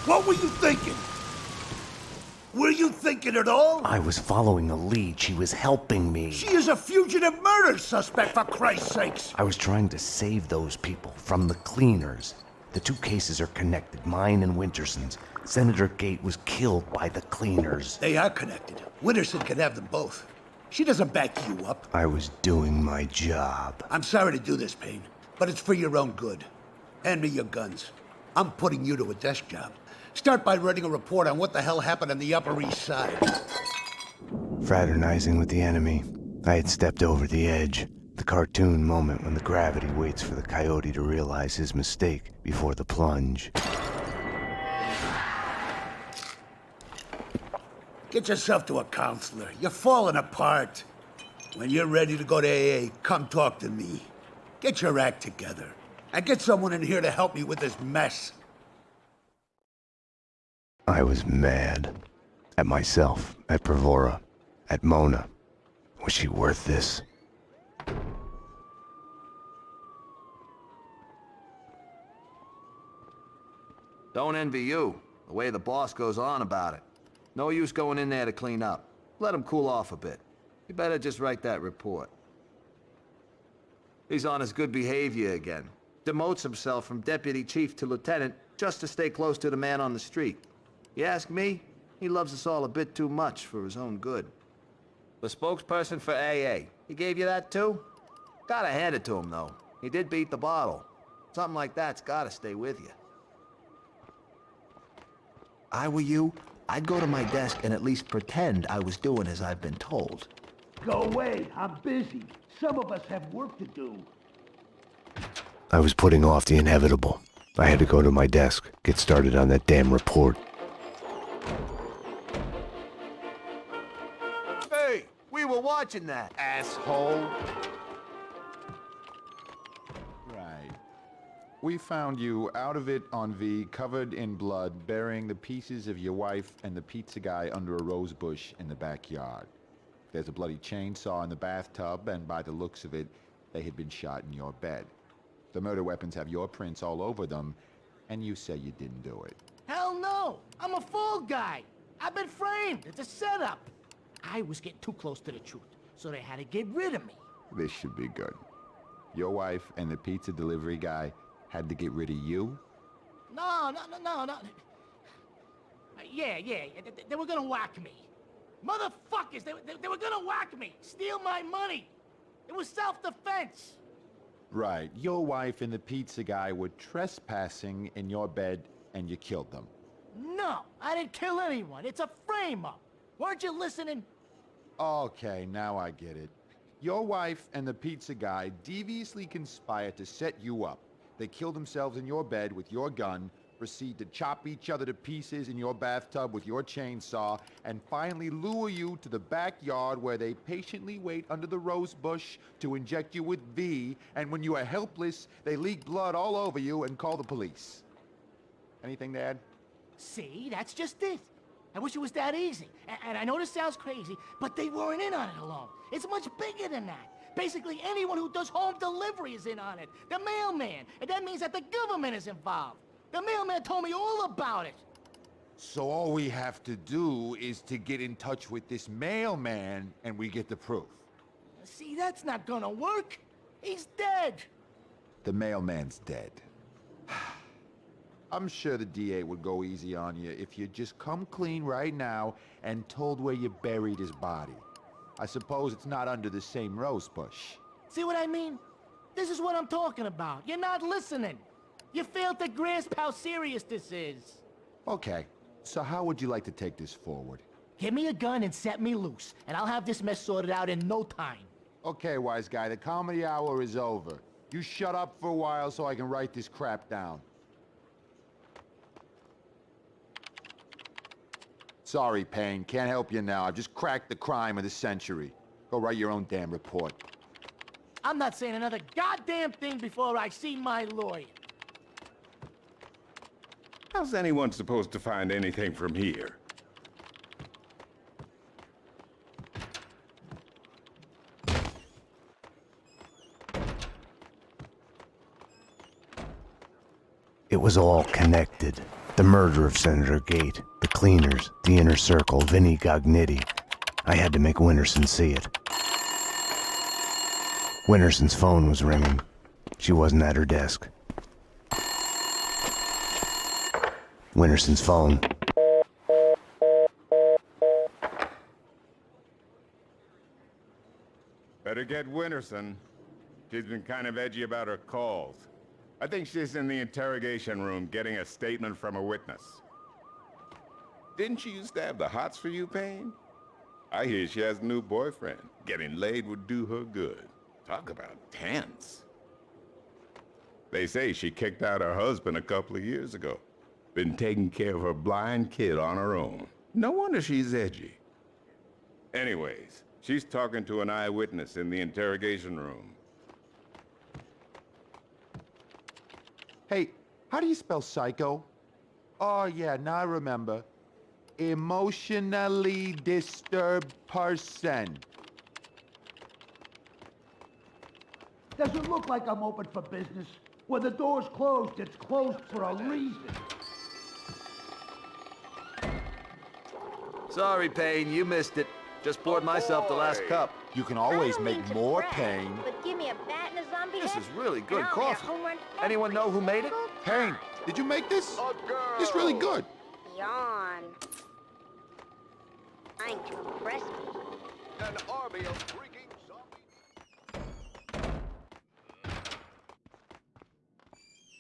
What were you thinking? Were you thinking at all? I was following a lead. She was helping me. She is a fugitive murder suspect, for Christ's sakes! I was trying to save those people from the cleaners. The two cases are connected, mine and Winterson's. Senator Gate was killed by the cleaners. They are connected. Winterson can have them both. She doesn't back you up. I was doing my job. I'm sorry to do this, Payne, but it's for your own good. Hand me your guns. I'm putting you to a desk job. Start by writing a report on what the hell happened on the Upper East Side. Fraternizing with the enemy, I had stepped over the edge. The cartoon moment when the gravity waits for the coyote to realize his mistake before the plunge. Get yourself to a counselor. You're falling apart. When you're ready to go to AA, come talk to me. Get your act together. And get someone in here to help me with this mess. I was mad. At myself, at Bravura, at Mona. Was she worth this? Don't envy you, the way the boss goes on about it. No use going in there to clean up. Let him cool off a bit. You better just write that report. He's on his good behavior again. Demotes himself from deputy chief to lieutenant just to stay close to the man on the street. You ask me, he loves us all a bit too much for his own good. The spokesperson for AA, he gave you that too? Gotta hand it to him though. He did beat the bottle. Something like that's gotta stay with you. I were you, I'd go to my desk and at least pretend I was doing as I've been told. Go away. I'm busy. Some of us have work to do. I was putting off the inevitable. I had to go to my desk, get started on that damn report. Hey, we were watching that, asshole. Right. We found you out of it on V, covered in blood, burying the pieces of your wife and the pizza guy under a rose bush in the backyard. There's a bloody chainsaw in the bathtub, and by the looks of it, they had been shot in your bed. The murder weapons have your prints all over them, and you say you didn't do it. Hell no! I'm a fall guy! I've been framed! It's a setup! I was getting too close to the truth, so they had to get rid of me. This should be good. Your wife and the pizza delivery guy had to get rid of you? No. Yeah, they were gonna whack me. Motherfuckers, they were gonna whack me! Steal my money! It was self-defense! Right. Your wife and the pizza guy were trespassing in your bed, and you killed them. No, I didn't kill anyone. It's a frame-up. Weren't you listening? Okay, now I get it. Your wife and the pizza guy deviously conspired to set you up. They killed themselves in your bed with your gun, proceed to chop each other to pieces in your bathtub with your chainsaw, and finally lure you to the backyard where they patiently wait under the rose bush to inject you with V, and when you are helpless, they leak blood all over you and call the police. Anything to add? See, that's just it. I wish it was that easy. And I know this sounds crazy, but they weren't in on it alone. It's much bigger than that. Basically, anyone who does home delivery is in on it. The mailman. And that means that the government is involved. The mailman told me all about it. So all we have to do is to get in touch with this mailman, and we get the proof. See, that's not gonna work. He's dead. The mailman's dead. I'm sure the DA would go easy on you if you just come clean right now and told where you buried his body. I suppose it's not under the same rose bush. See what I mean? This is what I'm talking about. You're not listening. You failed to grasp how serious this is. Okay, so how would you like to take this forward? Give me a gun and set me loose, and I'll have this mess sorted out in no time. Okay, wise guy, the comedy hour is over. You shut up for a while so I can write this crap down. Sorry, Payne. Can't help you now. I've just cracked the crime of the century. Go write your own damn report. I'm not saying another goddamn thing before I see my lawyer. How's anyone supposed to find anything from here? It was all connected. The murder of Senator Gate, the cleaners, the inner circle, Vinnie Gognitti. I had to make Winterson see it. Winterson's phone was ringing. She wasn't at her desk. Winterson's phone. Better get Winterson. She's been kind of edgy about her calls. I think she's in the interrogation room getting a statement from a witness. Didn't she used to have the hots for you, Payne? I hear she has a new boyfriend. Getting laid would do her good. Talk about tense. They say she kicked out her husband a couple of years ago. Been taking care of her blind kid on her own. No wonder she's edgy. Anyways, she's talking to an eyewitness in the interrogation room. Hey, how do you spell psycho? Oh, yeah, now I remember. Emotionally disturbed person. Does it look like I'm open for business? When the door's closed, it's closed for a reason. Sorry, Payne, you missed it. Just poured myself the last cup. You can always make more brag, Payne. But give me a bat and a zombie This head, is really and good I'll hit a coffee. home run Anyone know who made it? every Payne, time. did you make this? It's really good. Yawn. Trying to impress me. An army of freaking zombies.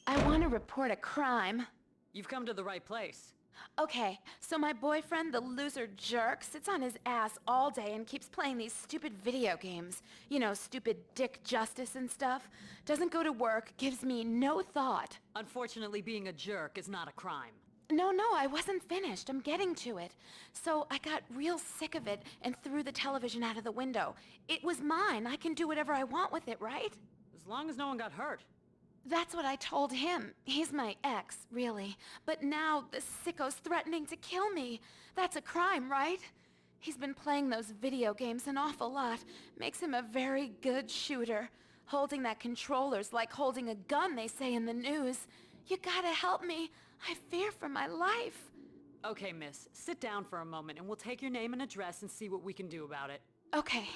I want to report a crime. You've come to the right place. Okay, so my boyfriend, the loser jerk, sits on his ass all day and keeps playing these stupid video games. You know, stupid Dick Justice and stuff. Doesn't go to work, gives me no thought. Unfortunately, being a jerk is not a crime. No, I wasn't finished. I'm getting to it. So I got real sick of it and threw the television out of the window. It was mine. I can do whatever I want with it, right? As long as no one got hurt. That's what I told him. He's my ex, really. But now the sicko's threatening to kill me. That's a crime, right? He's been playing those video games an awful lot. Makes him a very good shooter. Holding that controller's like holding a gun, they say in the news. You gotta help me. I fear for my life. Okay, miss. Sit down for a moment and we'll take your name and address and see what we can do about it. Okay.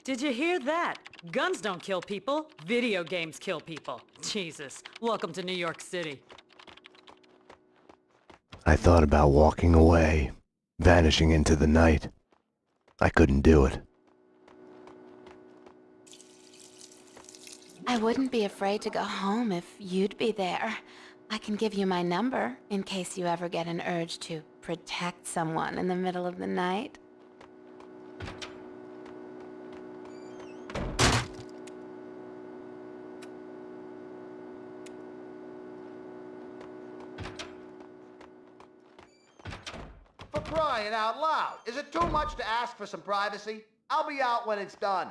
Did you hear that? Guns don't kill people. Video games kill people. Jesus. Welcome to New York City. I thought about walking away, vanishing into the night. I couldn't do it. I wouldn't be afraid to go home if you'd be there. I can give you my number in case you ever get an urge to protect someone in the middle of the night. For crying out loud. Is it too much to ask for some privacy? I'll be out when it's done.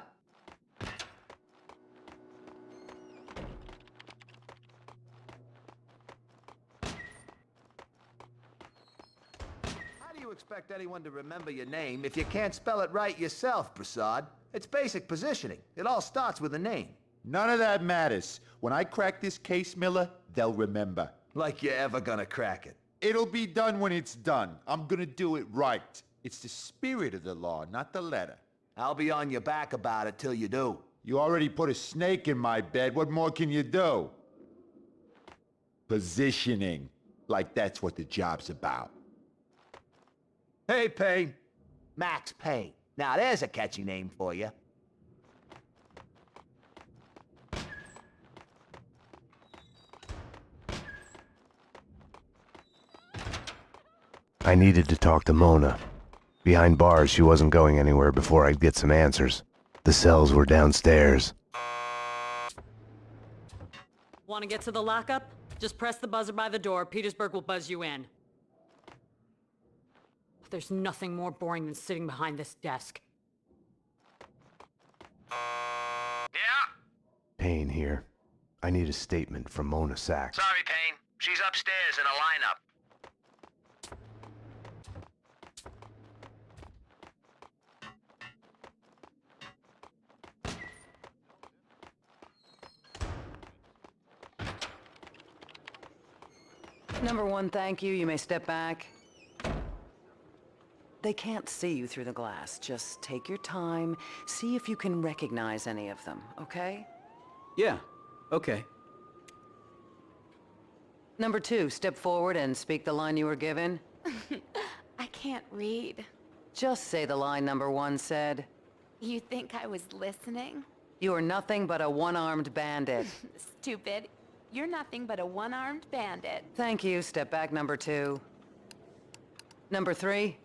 How do you expect anyone to remember your name if you can't spell it right yourself, Prasad? It's basic positioning. It all starts with a name. None of that matters. When I crack this case, Miller, they'll remember. Like you're ever gonna crack it. It'll be done when it's done. I'm gonna do it right. It's the spirit of the law, not the letter. I'll be on your back about it till you do. You already put a snake in my bed. What more can you do? Positioning. Like that's what the job's about. Hey, Payne. Max Payne. Now there's a catchy name for you. I needed to talk to Mona. Behind bars, she wasn't going anywhere before I'd get some answers. The cells were downstairs. Want to get to the lockup? Just press the buzzer by the door. Petersburg will buzz you in. There's nothing more boring than sitting behind this desk. Yeah? Payne here. I need a statement from Mona Sachs. Sorry, Payne. She's upstairs in a lineup. Number one, thank you. You may step back. They can't see you through the glass. Just take your time. See if you can recognize any of them, okay? Yeah, okay. Number two, step forward and speak the line you were given. I can't read. Just say the line number one said. You think I was listening? You are nothing but a one-armed bandit. Stupid. You're nothing but a one-armed bandit. Thank you. Step back, number two. Number three.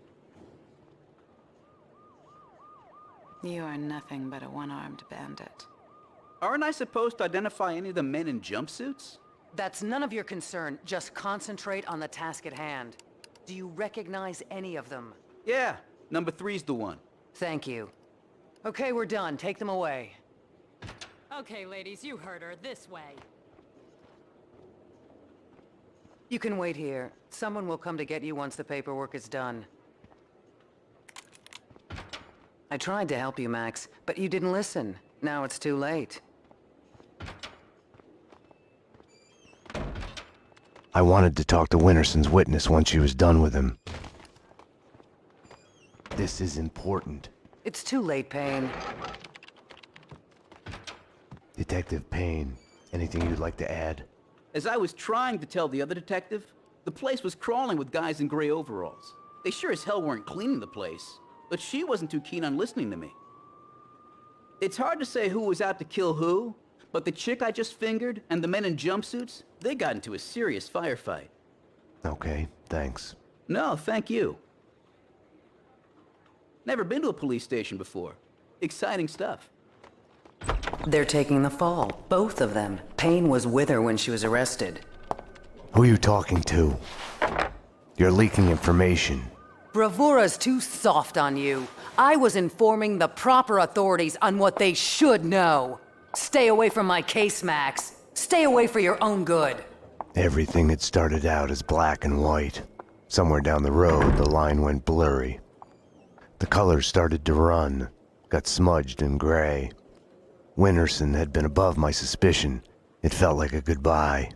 You are nothing but a one-armed bandit. Aren't I supposed to identify any of the men in jumpsuits? That's none of your concern. Just concentrate on the task at hand. Do you recognize any of them? Yeah, number three's the one. Thank you. Okay, we're done. Take them away. Okay, ladies, you heard her. This way. You can wait here. Someone will come to get you once the paperwork is done. I tried to help you, Max, but you didn't listen. Now it's too late. I wanted to talk to Winterson's witness once she was done with him. This is important. It's too late, Payne. Detective Payne, anything you'd like to add? As I was trying to tell the other detective, the place was crawling with guys in gray overalls. They sure as hell weren't cleaning the place, but she wasn't too keen on listening to me. It's hard to say who was out to kill who, but the chick I just fingered and the men in jumpsuits, they got into a serious firefight. Okay, thanks. No, thank you. Never been to a police station before. Exciting stuff. They're taking the fall, both of them. Payne was with her when she was arrested. Who are you talking to? You're leaking information. Bravura's too soft on you. I was informing the proper authorities on what they should know. Stay away from my case, Max. Stay away for your own good. Everything had started out as black and white. Somewhere down the road, the line went blurry. The colors started to run, got smudged and gray. Winterson had been above my suspicion. It felt like a goodbye.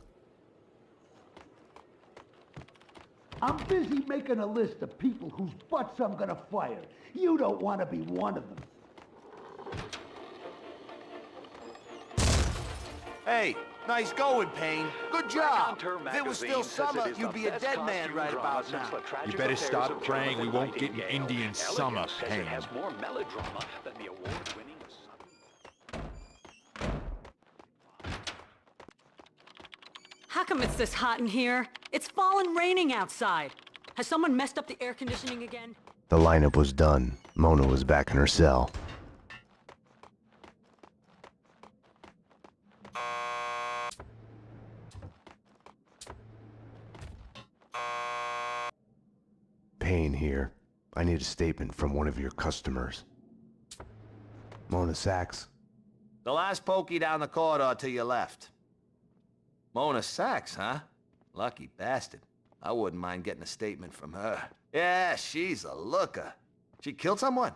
I'm busy making a list of people whose butts I'm gonna fire. You don't want to be one of them. Hey, nice going, Payne. Good job. If it was still summer, you'd be a dead man right about now. You better stop praying we won't get an Indian summer, Payne. Has more melodrama than the award-winning How come it's this hot in here? It's fallen raining outside. Has someone messed up the air conditioning again? The lineup was done. Mona was back in her cell. Payne here. I need a statement from one of your customers. Mona Sachs? The last pokey down the corridor to your left. Mona Sachs, huh? Lucky bastard. I wouldn't mind getting a statement from her. Yeah, she's a looker. She killed someone?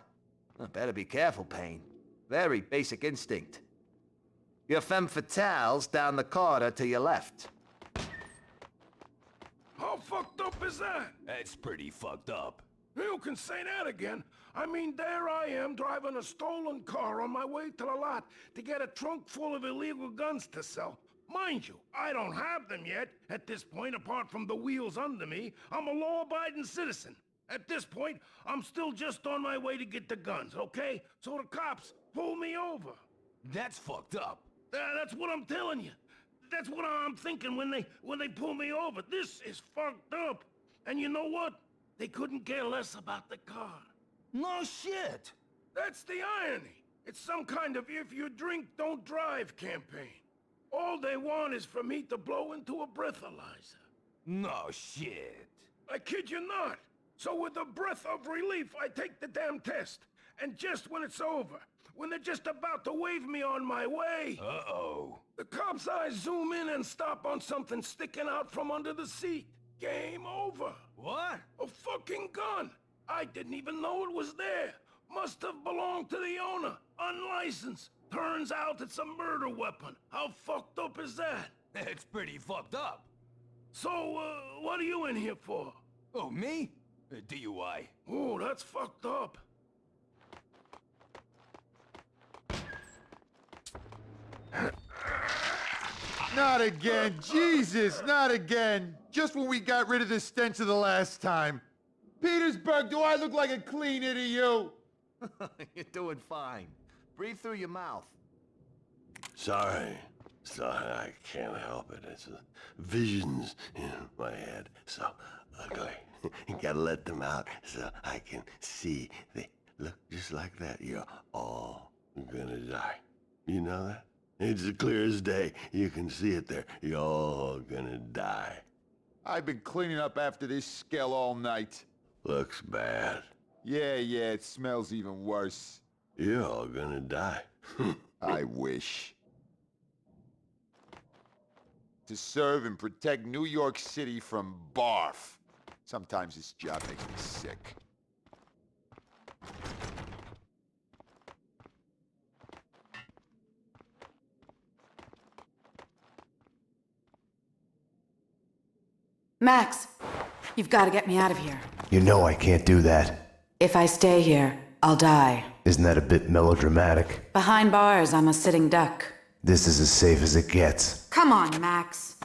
Better be careful, Payne. Very basic instinct. Your femme fatale's down the corridor to your left. How fucked up is that? That's pretty fucked up. You can say that again. I mean, there I am driving a stolen car on my way to the lot to get a trunk full of illegal guns to sell. Mind you, I don't have them yet. At this point, apart from the wheels under me, I'm a law-abiding citizen. At this point, I'm still just on my way to get the guns, okay? So the cops pull me over. That's fucked up. That's what I'm telling you. That's what I'm thinking when they pull me over. This is fucked up. And you know what? They couldn't care less about the car. No shit. That's the irony. It's some kind of if you drink, don't drive campaign. All they want is for me to blow into a breathalyzer. No shit. I kid you not. So with a breath of relief, I take the damn test. And just when it's over, when they're just about to wave me on my way... Uh-oh. The cops' eyes zoom in and stop on something sticking out from under the seat. Game over. What? A fucking gun. I didn't even know it was there. Must have belonged to the owner. Unlicensed. Turns out it's a murder weapon. How fucked up is that? That's pretty fucked up. So, what are you in here for? Oh, me? DUI. Oh, that's fucked up. Not again! Jesus, not again! Just when we got rid of the stench of the last time. Petersburg, do I look like a cleaner to you? You're doing fine. Breathe through your mouth. Sorry, I can't help it. It's visions in my head, so ugly. Gotta let them out so I can see. They look just like that. You're all gonna die. You know that? It's as clear as day. You can see it there. You're all gonna die. I've been cleaning up after this skell all night. Looks bad. Yeah, it smells even worse. You're all gonna die. I wish. To serve and protect New York City from barf. Sometimes this job makes me sick. Max, you've got to get me out of here. You know I can't do that. If I stay here, I'll die. Isn't that a bit melodramatic? Behind bars, I'm a sitting duck. This is as safe as it gets. Come on, Max.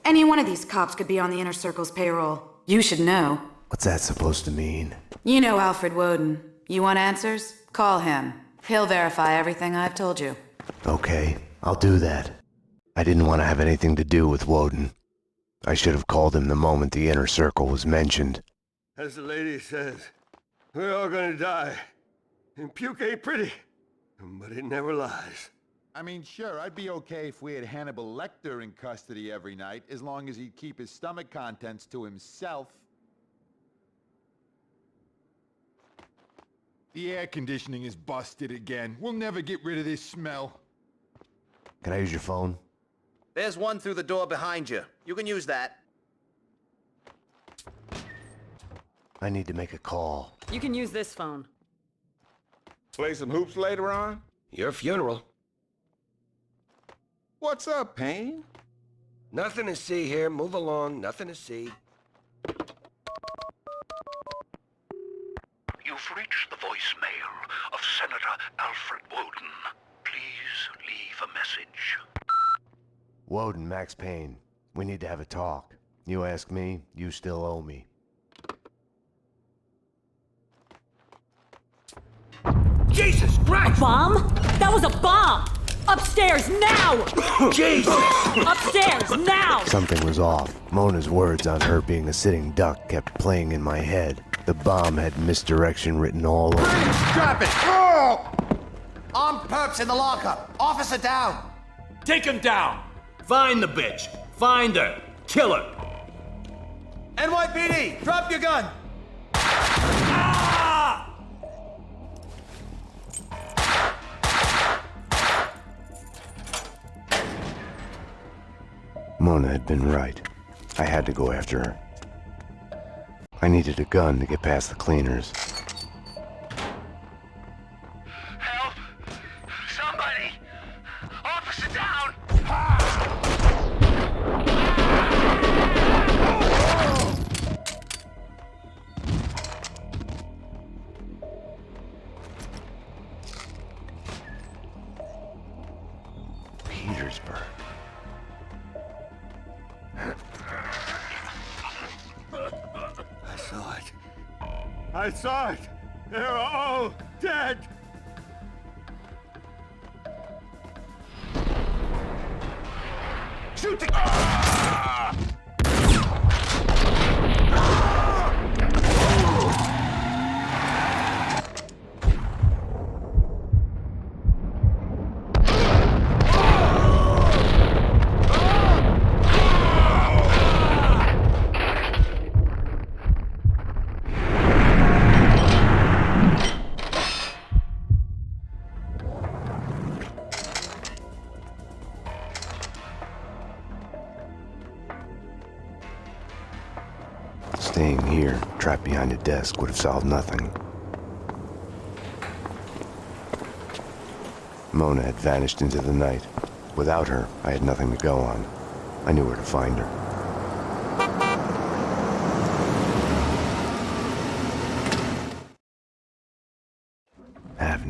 Any one of these cops could be on the Inner Circle's payroll. You should know. What's that supposed to mean? You know Alfred Woden. You want answers? Call him. He'll verify everything I've told you. Okay, I'll do that. I didn't want to have anything to do with Woden. I should have called him the moment the Inner Circle was mentioned. As the lady says, we're all gonna die. And puke ain't pretty, but it never lies. I mean, sure, I'd be okay if we had Hannibal Lecter in custody every night, as long as he'd keep his stomach contents to himself. The air conditioning is busted again. We'll never get rid of this smell. Can I use your phone? There's one through the door behind you. You can use that. I need to make a call. You can use this phone. Play some hoops later on? Your funeral. What's up, Payne? Nothing to see here. Move along. Nothing to see. You've reached the voicemail of Senator Alfred Woden. Please leave a message. Woden, Max Payne. We need to have a talk. You ask me, you still owe me. Jesus Christ! A bomb? That was a bomb! Upstairs, now! Jesus! Upstairs, now! Something was off. Mona's words on her being a sitting duck kept playing in my head. The bomb had misdirection written all over it. Drop it! Oh! Armed perps in the lockup. Officer down. Take him down! Find the bitch! Find her! Kill her! NYPD, drop your gun! Mona had been right. I had to go after her. I needed a gun to get past the cleaners. Help! Somebody! Officer down! Petersburg. I saw it. They're all dead. Shoot the... Staying here, trapped behind a desk, would have solved nothing. Mona had vanished into the night. Without her, I had nothing to go on. I knew where to find her.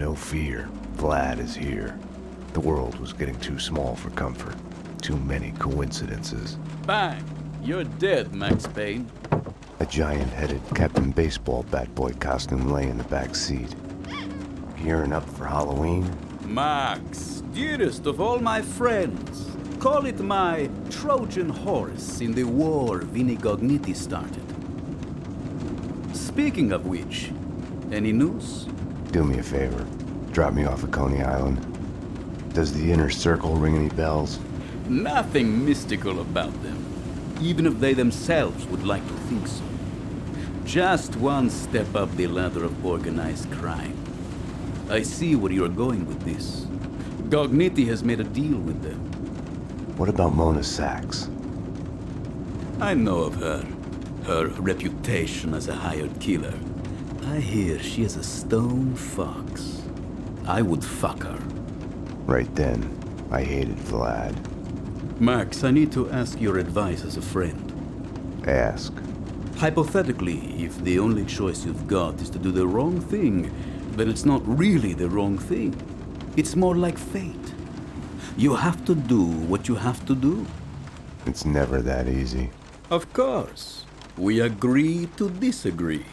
no fear. Vlad is here. The world was getting too small for comfort. Too many coincidences. Bang! You're dead, Max Payne. A giant-headed Captain Baseball bat boy costume lay in the back seat. Gearing up for Halloween? Max, dearest of all my friends. Call it my Trojan horse in the war Vinnie Gognitti started. Speaking of which, any news? Do me a favor. Drop me off at Coney Island. Does the inner circle ring any bells? Nothing mystical about them, even if they themselves would like to think so. Just one step up the ladder of organized crime. I see where you're going with this. Gognitti has made a deal with them. What about Mona Sachs? I know of her. Her reputation as a hired killer. I hear she is a stone fox. I would fuck her. Right then, I hated Vlad. Max, I need to ask your advice as a friend. Ask. Hypothetically, if the only choice you've got is to do the wrong thing, then it's not really the wrong thing. It's more like fate. You have to do what you have to do. It's never that easy. Of course. We agree to disagree.